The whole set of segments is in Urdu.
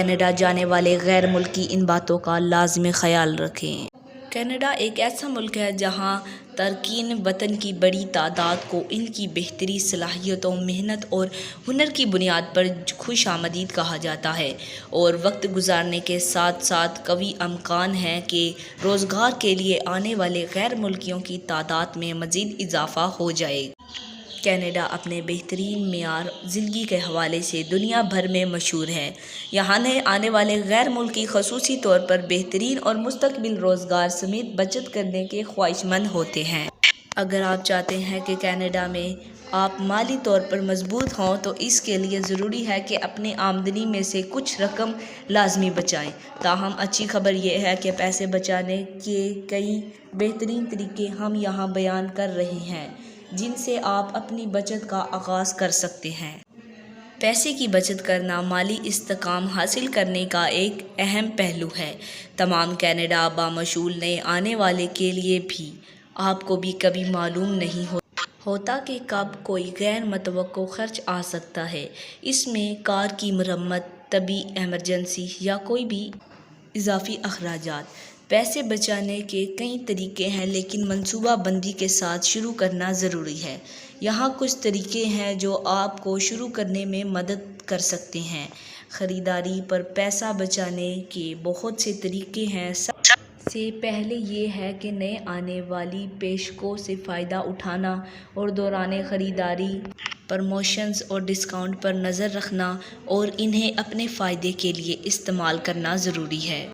کینیڈا جانے والے غیر ملکی ان باتوں کا لازمی خیال رکھیں۔ کینیڈا ایک ایسا ملک ہے جہاں تارکین وطن کی بڑی تعداد کو ان کی بہتری، صلاحیتوں، محنت اور ہنر کی بنیاد پر خوش آمدید کہا جاتا ہے، اور وقت گزرنے کے ساتھ ساتھ قوی امکان ہے کہ روزگار کے لیے آنے والے غیر ملکیوں کی تعداد میں مزید اضافہ ہو جائے گا۔ کینیڈا اپنے بہترین معیار زندگی کے حوالے سے دنیا بھر میں مشہور ہے۔ یہاں آنے والے غیر ملکی خصوصی طور پر بہترین اور مستقبل روزگار سمیت بچت کرنے کے خواہش مند ہوتے ہیں۔ اگر آپ چاہتے ہیں کہ کینیڈا میں آپ مالی طور پر مضبوط ہوں تو اس کے لیے ضروری ہے کہ اپنی آمدنی میں سے کچھ رقم لازمی بچائیں۔ تاہم اچھی خبر یہ ہے کہ پیسے بچانے کے کئی بہترین طریقے ہم یہاں بیان کر رہے ہیں جن سے آپ اپنی بچت کا آغاز کر سکتے ہیں۔ پیسے کی بچت کرنا مالی استحکام حاصل کرنے کا ایک اہم پہلو ہے۔ تمام کینیڈا بامشعور نئے آنے والے کے لیے بھی آپ کو بھی کبھی معلوم نہیں ہوتا کہ کب کوئی غیر متوقع خرچ آ سکتا ہے۔ اس میں کار کی مرمت، طبی ایمرجنسی یا کوئی بھی اضافی اخراجات۔ پیسے بچانے کے کئی طریقے ہیں لیکن منصوبہ بندی کے ساتھ شروع کرنا ضروری ہے۔ یہاں کچھ طریقے ہیں جو آپ کو شروع کرنے میں مدد کر سکتے ہیں۔ خریداری پر پیسہ بچانے کے بہت سے طریقے ہیں۔ سب سے پہلے یہ ہے کہ نئے آنے والی پیشکشوں سے فائدہ اٹھانا اور دوران خریداری پروموشنز اور ڈسکاؤنٹ پر نظر رکھنا اور انہیں اپنے فائدے کے لیے استعمال کرنا ضروری ہے۔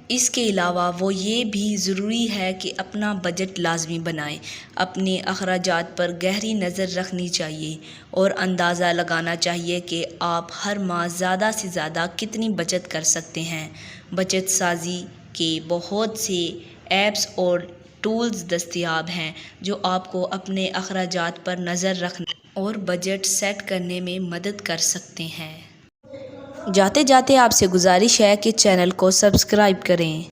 اس کے علاوہ یہ بھی ضروری ہے کہ اپنا بجٹ لازمی بنائیں۔ اپنے اخراجات پر گہری نظر رکھنی چاہیے اور اندازہ لگانا چاہیے کہ آپ ہر ماہ زیادہ سے زیادہ کتنی بچت کر سکتے ہیں۔ بچت سازی کے بہت سے ایپس اور ٹولز دستیاب ہیں جو آپ کو اپنے اخراجات پر نظر رکھنے اور بجٹ سیٹ کرنے میں مدد کر سکتے ہیں۔ جاتے جاتے آپ سے گزارش ہے کہ چینل کو سبسکرائب کریں۔